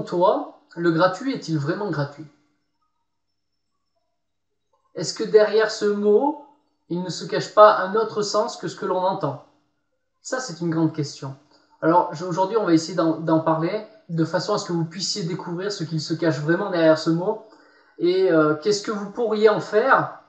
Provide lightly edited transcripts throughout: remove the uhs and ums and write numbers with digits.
toi, le gratuit est-il vraiment gratuit? Est-ce que derrière ce mot, il ne se cache pas un autre sens que ce que l'on entend? Ça, c'est une grande question. Alors, aujourd'hui, on va essayer d'en parler de façon à ce que vous puissiez découvrir ce qu'il se cache vraiment derrière ce mot et qu'est-ce que vous pourriez en faire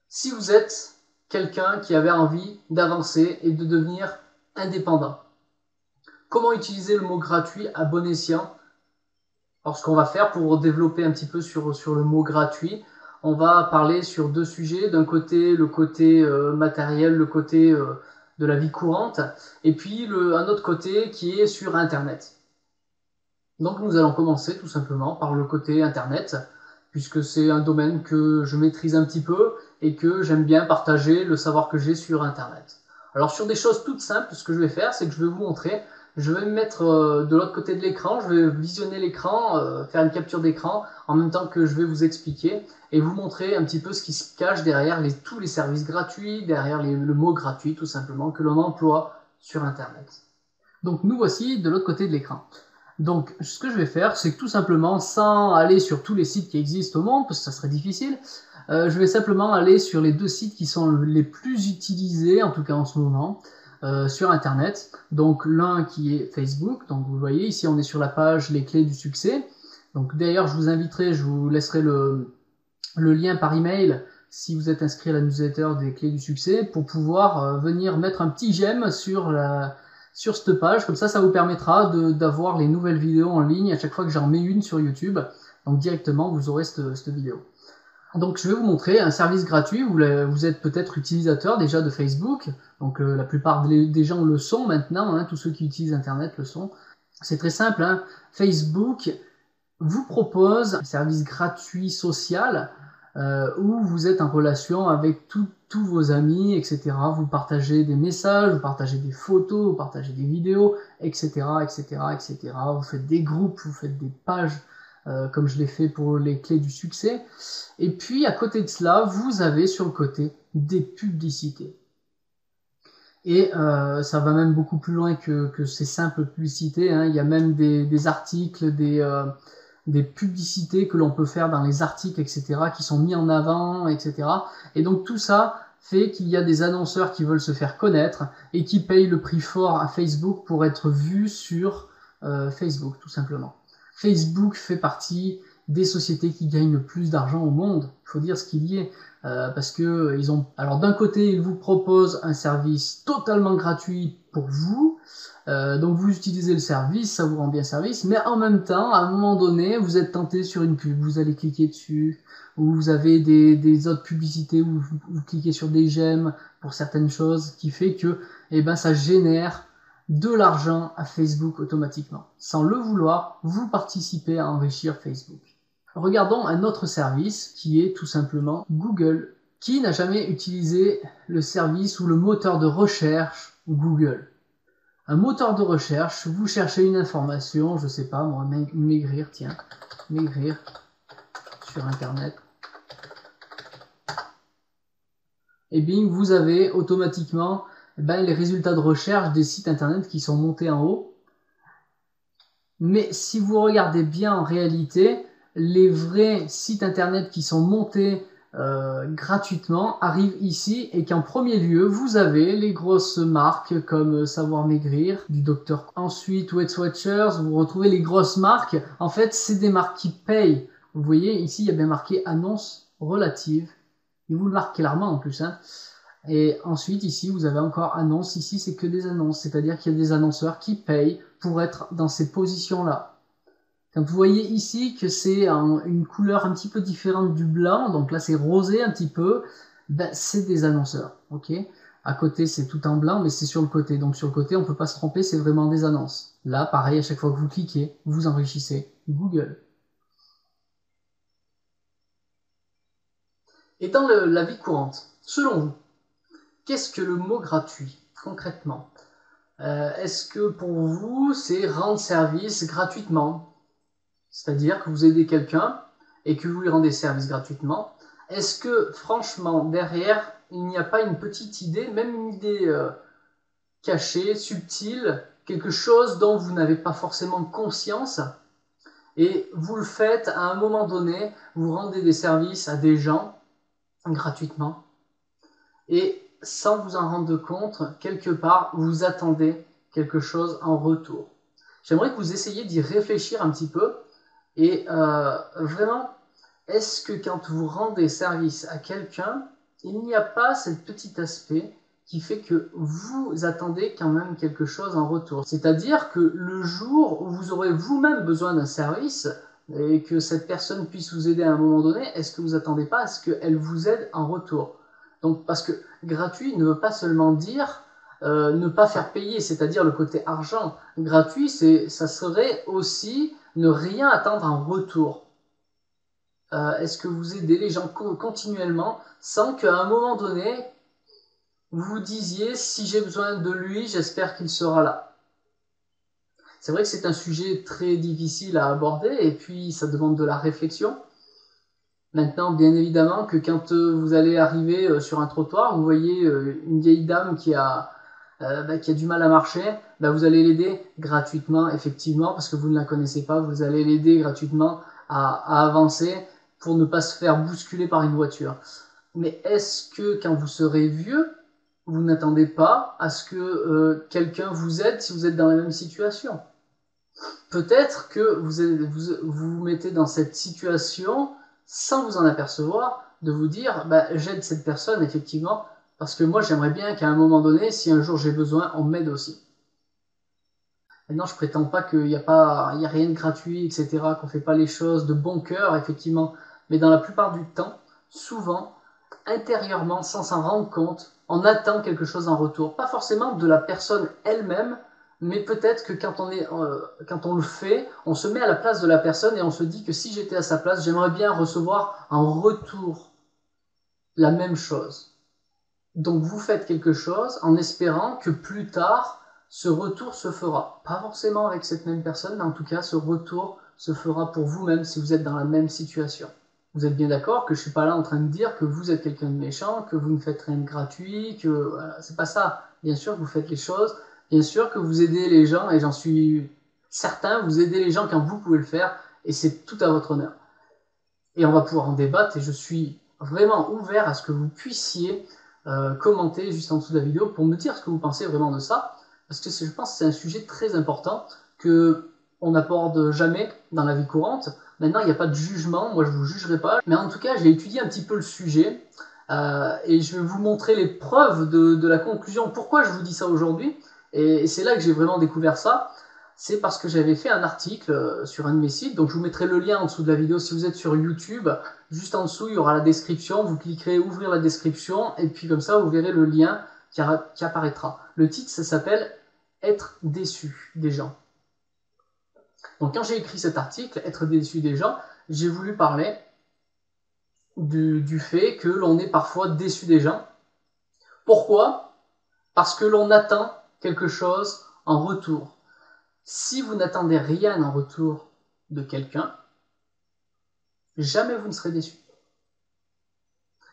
si vous êtes quelqu'un qui avait envie d'avancer et de devenir indépendant. Comment utiliser le mot gratuit à bon escient? Alors, ce qu'on va faire pour développer un petit peu sur le mot gratuit, on va parler sur deux sujets. D'un côté, le côté matériel, le côté de la vie courante, et puis un autre côté qui est sur Internet. Donc nous allons commencer tout simplement par le côté Internet, puisque c'est un domaine que je maîtrise un petit peu et que j'aime bien partager le savoir que j'ai sur Internet. Alors sur des choses toutes simples, ce que je vais faire, c'est que je vais vous montrer, je vais me mettre de l'autre côté de l'écran, je vais visionner l'écran, faire une capture d'écran, en même temps que je vais vous expliquer et vous montrer un petit peu ce qui se cache derrière tous les services gratuits, derrière le mot gratuit tout simplement, que l'on emploie sur Internet. Donc nous voici de l'autre côté de l'écran. Donc ce que je vais faire, c'est que tout simplement, sans aller sur tous les sites qui existent au monde, parce que ça serait difficile, je vais simplement aller sur les deux sites qui sont les plus utilisés, en tout cas en ce moment, sur Internet. Donc l'un qui est Facebook, donc vous voyez ici on est sur la page les clés du succès. Donc d'ailleurs je vous inviterai, je vous laisserai le lien par email si vous êtes inscrit à la newsletter des clés du succès pour pouvoir venir mettre un petit j'aime sur cette page, comme ça vous permettra d'avoir les nouvelles vidéos en ligne à chaque fois que j'en mets une sur YouTube. Donc directement vous aurez cette vidéo. Donc je vais vous montrer un service gratuit. Vous êtes peut-être utilisateur déjà de Facebook, donc la plupart des gens le sont maintenant, hein, tous ceux qui utilisent Internet le sont. C'est très simple, hein. Facebook vous propose un service gratuit social où vous êtes en relation avec tous vos amis, etc. Vous partagez des messages, vous partagez des photos, vous partagez des vidéos, etc., etc., etc. Vous faites des groupes, vous faites des pages, comme je l'ai fait pour les clés du succès. Et puis, à côté de cela, vous avez sur le côté des publicités. Et ça va même beaucoup plus loin que ces simples publicités, hein. Il y a même des articles, des publicités que l'on peut faire dans les articles, etc., qui sont mis en avant, etc. Et donc tout ça fait qu'il y a des annonceurs qui veulent se faire connaître et qui payent le prix fort à Facebook pour être vus sur Facebook, tout simplement. Facebook fait partie des sociétés qui gagnent le plus d'argent au monde, il faut dire ce qu'il y est, parce que alors d'un côté ils vous proposent un service totalement gratuit pour vous, donc vous utilisez le service, ça vous rend bien service, mais en même temps, à un moment donné, vous êtes tenté sur une pub, vous allez cliquer dessus, ou vous avez des autres publicités où vous cliquez sur des j'aime pour certaines choses, qui fait que ça génère de l'argent à Facebook automatiquement. Sans le vouloir, vous participez à enrichir Facebook. Regardons un autre service qui est tout simplement Google. Qui n'a jamais utilisé le service ou le moteur de recherche Google? Un moteur de recherche, vous cherchez une information, je sais pas moi, maigrir, tiens, maigrir sur Internet. Et bien vous avez automatiquement les résultats de recherche des sites Internet qui sont montés en haut. Mais si vous regardez bien en réalité, les vrais sites Internet qui sont montés gratuitement arrivent ici et qu'en premier lieu vous avez les grosses marques comme Savoir Maigrir du docteur, ensuite Weight Watchers, vous retrouvez les grosses marques. En fait c'est des marques qui payent. Vous voyez ici il y a bien marqué annonce relative, et vous le marquez clairement en plus, hein. Et ensuite ici vous avez encore annonce, ici c'est que des annonces, c'est-à-dire qu'il y a des annonceurs qui payent pour être dans ces positions là. Quand vous voyez ici que c'est une couleur un petit peu différente du blanc, donc là c'est rosé un petit peu, c'est des annonceurs, ok. À côté c'est tout en blanc, mais c'est sur le côté, donc sur le côté on peut pas se tromper, c'est vraiment des annonces. Là pareil, à chaque fois que vous cliquez, vous enrichissez Google. Et dans la vie courante, selon vous, qu'est-ce que le mot gratuit, concrètement? Est-ce que pour vous c'est rendre service gratuitement? C'est-à-dire que vous aidez quelqu'un et que vous lui rendez service gratuitement. Est-ce que, franchement, derrière, il n'y a pas une petite idée, même une idée cachée, subtile, quelque chose dont vous n'avez pas forcément conscience, Et vous le faites à un moment donné, vous rendez des services à des gens gratuitement. Et sans vous en rendre compte, quelque part, vous attendez quelque chose en retour. J'aimerais que vous essayiez d'y réfléchir un petit peu. Et vraiment, est-ce que quand vous rendez service à quelqu'un, il n'y a pas ce petit aspect qui fait que vous attendez quand même quelque chose en retour? C'est-à-dire que le jour où vous aurez vous-même besoin d'un service et que cette personne puisse vous aider à un moment donné, est-ce que vous attendez pas à ce qu'elle vous aide en retour? Donc, parce que gratuit ne veut pas seulement dire ne pas faire payer, c'est-à-dire le côté argent. Gratuit, ça serait aussi ne rien attendre en retour. Est-ce que vous aidez les gens continuellement sans qu'à un moment donné, vous vous disiez si j'ai besoin de lui, j'espère qu'il sera là? C'est vrai que c'est un sujet très difficile à aborder et puis ça demande de la réflexion. Maintenant, bien évidemment que quand vous allez arriver sur un trottoir, vous voyez une vieille dame qui a du mal à marcher, vous allez l'aider gratuitement, effectivement, parce que vous ne la connaissez pas, vous allez l'aider gratuitement à avancer pour ne pas se faire bousculer par une voiture. Mais est-ce que quand vous serez vieux, vous n'attendez pas à ce que quelqu'un vous aide si vous êtes dans la même situation? Peut-être que vous mettez dans cette situation sans vous en apercevoir, de vous dire j'aide cette personne effectivement parce que moi j'aimerais bien qu'à un moment donné, si un jour j'ai besoin, on m'aide aussi. Maintenant, je prétends pas qu'il n'y a rien de gratuit, etc., qu'on fait pas les choses de bon cœur, effectivement, mais dans la plupart du temps, souvent, intérieurement, sans s'en rendre compte, on attend quelque chose en retour. Pas forcément de la personne elle-même, mais peut-être que quand on le fait, on se met à la place de la personne et on se dit que si j'étais à sa place, j'aimerais bien recevoir en retour la même chose. Donc vous faites quelque chose en espérant que plus tard, ce retour se fera. Pas forcément avec cette même personne, mais en tout cas, ce retour se fera pour vous-même si vous êtes dans la même situation. Vous êtes bien d'accord que je suis pas là en train de dire que vous êtes quelqu'un de méchant, que vous ne faites rien de gratuit, que voilà, c'est pas ça. Bien sûr que vous faites les choses, bien sûr que vous aidez les gens, et j'en suis certain, vous aidez les gens quand vous pouvez le faire, et c'est tout à votre honneur. Et on va pouvoir en débattre, et je suis vraiment ouvert à ce que vous puissiez commenter juste en dessous de la vidéo pour me dire ce que vous pensez vraiment de ça, parce que je pense que c'est un sujet très important que on n'aborde jamais dans la vie courante. Maintenant, il n'y a pas de jugement, moi je vous jugerai pas, mais en tout cas, j'ai étudié un petit peu le sujet et je vais vous montrer les preuves de la conclusion. Pourquoi je vous dis ça aujourd'hui? Et c'est là que j'ai vraiment découvert ça. C'est parce que j'avais fait un article sur un de mes sites, donc je vous mettrai le lien en dessous de la vidéo si vous êtes sur YouTube. Juste en dessous, il y aura la description, vous cliquerez ouvrir la description, et puis comme ça, vous verrez le lien qui apparaîtra. Le titre, ça s'appelle « Être déçu des gens ». Donc quand j'ai écrit cet article, « Être déçu des gens », j'ai voulu parler du fait que l'on est parfois déçu des gens. Pourquoi? Parce que l'on attend quelque chose en retour. Si vous n'attendez rien en retour de quelqu'un, jamais vous ne serez déçu.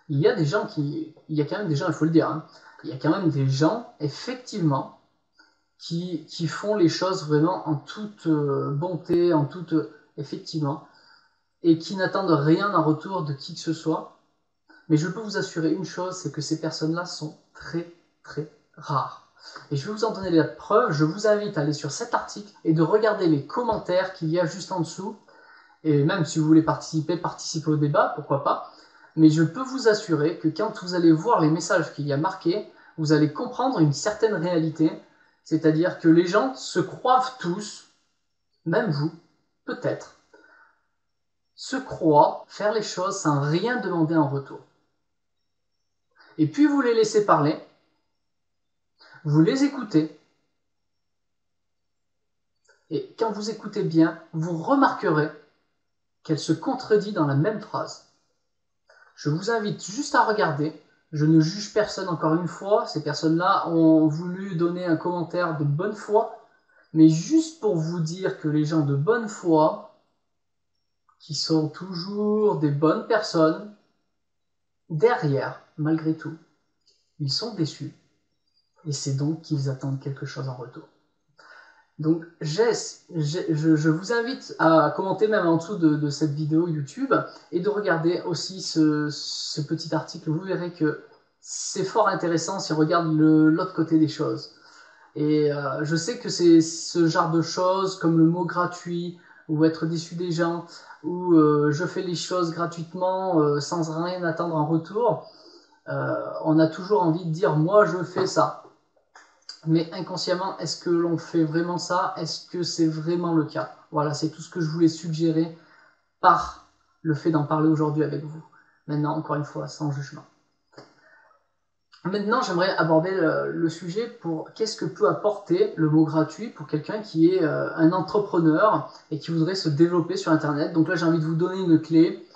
Il y a quand même des gens, il faut le dire, hein, il y a quand même des gens, effectivement, qui font les choses vraiment en toute bonté, en toute, effectivement, et qui n'attendent rien en retour de qui que ce soit. Mais je peux vous assurer une chose, c'est que ces personnes-là sont très, très rares. Et je vais vous en donner la preuve, je vous invite à aller sur cet article et de regarder les commentaires qu'il y a juste en dessous. Et même si vous voulez participer au débat, pourquoi pas. Mais je peux vous assurer que quand vous allez voir les messages qu'il y a marqués, vous allez comprendre une certaine réalité. C'est-à-dire que les gens se croient tous, même vous, peut-être, se croient faire les choses sans rien demander en retour. Et puis vous les laissez parler, vous les écoutez, et quand vous écoutez bien, vous remarquerez qu'elle se contredit dans la même phrase. Je vous invite juste à regarder. Je ne juge personne encore une fois. Ces personnes-là ont voulu donner un commentaire de bonne foi. Mais juste pour vous dire que les gens de bonne foi, qui sont toujours des bonnes personnes, derrière, malgré tout, ils sont déçus. Et c'est donc qu'ils attendent quelque chose en retour. Donc je vous invite à commenter même en dessous de cette vidéo YouTube et de regarder aussi ce petit article. Vous verrez que c'est fort intéressant si on regarde l'autre côté des choses. Et je sais que c'est ce genre de choses comme le mot gratuit ou être déçu des gens ou je fais les choses gratuitement sans rien attendre en retour. On a toujours envie de dire moi je fais ça. Mais inconsciemment, est-ce que l'on fait vraiment ça? Est-ce que c'est vraiment le cas? Voilà, c'est tout ce que je voulais suggérer par le fait d'en parler aujourd'hui avec vous. Maintenant, encore une fois, sans jugement. Maintenant, j'aimerais aborder le sujet pour qu'est-ce que peut apporter le mot gratuit pour quelqu'un qui est un entrepreneur et qui voudrait se développer sur Internet. Donc là, j'ai envie de vous donner une clé.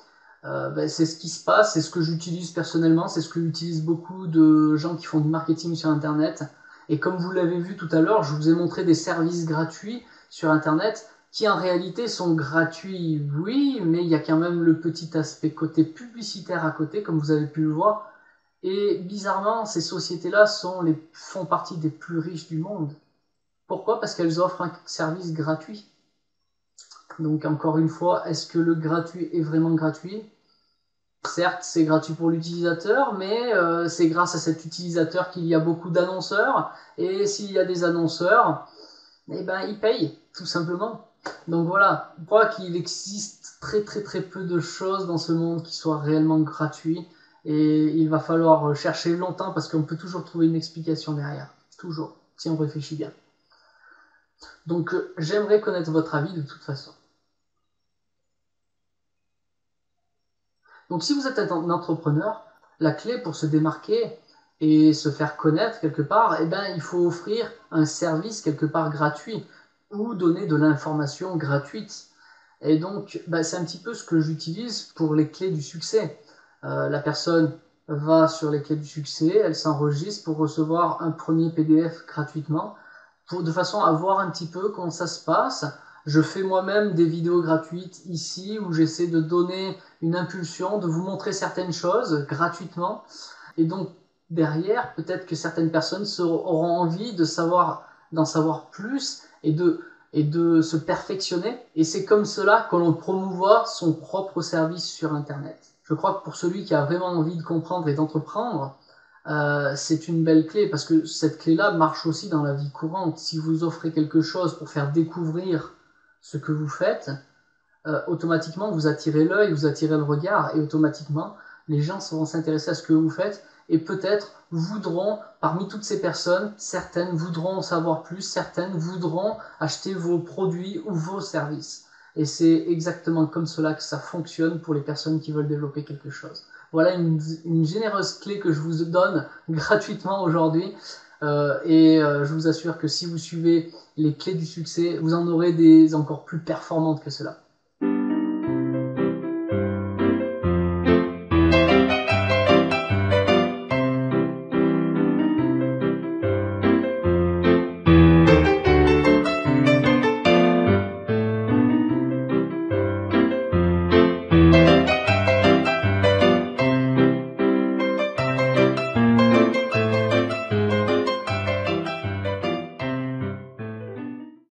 C'est ce qui se passe, c'est ce que j'utilise personnellement, c'est ce que utilisent beaucoup de gens qui font du marketing sur Internet. Et comme vous l'avez vu tout à l'heure, je vous ai montré des services gratuits sur Internet qui en réalité sont gratuits, oui, mais il y a quand même le petit aspect côté publicitaire à côté, comme vous avez pu le voir. Et bizarrement, ces sociétés-là font partie des plus riches du monde. Pourquoi? Parce qu'elles offrent un service gratuit. Donc encore une fois, est-ce que le gratuit est vraiment gratuit? Certes, c'est gratuit pour l'utilisateur, mais c'est grâce à cet utilisateur qu'il y a beaucoup d'annonceurs. Et s'il y a des annonceurs, eh ben, ils payent, tout simplement. Donc voilà, je crois qu'il existe très très très peu de choses dans ce monde qui soient réellement gratuits. Et il va falloir chercher longtemps parce qu'on peut toujours trouver une explication derrière. Toujours, si on réfléchit bien. Donc j'aimerais connaître votre avis de toute façon. Donc si vous êtes un entrepreneur, la clé pour se démarquer et se faire connaître quelque part, eh ben, il faut offrir un service quelque part gratuit ou donner de l'information gratuite. Et donc, c'est un petit peu ce que j'utilise pour les clés du succès. La personne va sur les clés du succès, elle s'enregistre pour recevoir un premier PDF gratuitement, de façon à voir un petit peu comment ça se passe. Je fais moi-même des vidéos gratuites ici où j'essaie de donner une impulsion, de vous montrer certaines choses gratuitement. Et donc, derrière, peut-être que certaines personnes auront envie d'en savoir plus et de se perfectionner. Et c'est comme cela que l'on promouvoit son propre service sur Internet. Je crois que pour celui qui a vraiment envie de comprendre et d'entreprendre, c'est une belle clé parce que cette clé-là marche aussi dans la vie courante. Si vous offrez quelque chose pour faire découvrir ce que vous faites, automatiquement vous attirez l'œil, vous attirez le regard et automatiquement les gens vont s'intéresser à ce que vous faites et peut-être voudront, parmi toutes ces personnes, certaines voudront en savoir plus, certaines voudront acheter vos produits ou vos services. Et c'est exactement comme cela que ça fonctionne pour les personnes qui veulent développer quelque chose. Voilà une généreuse clé que je vous donne gratuitement aujourd'hui. Je vous assure que si vous suivez les clés du succès, vous en aurez des encore plus performantes que cela.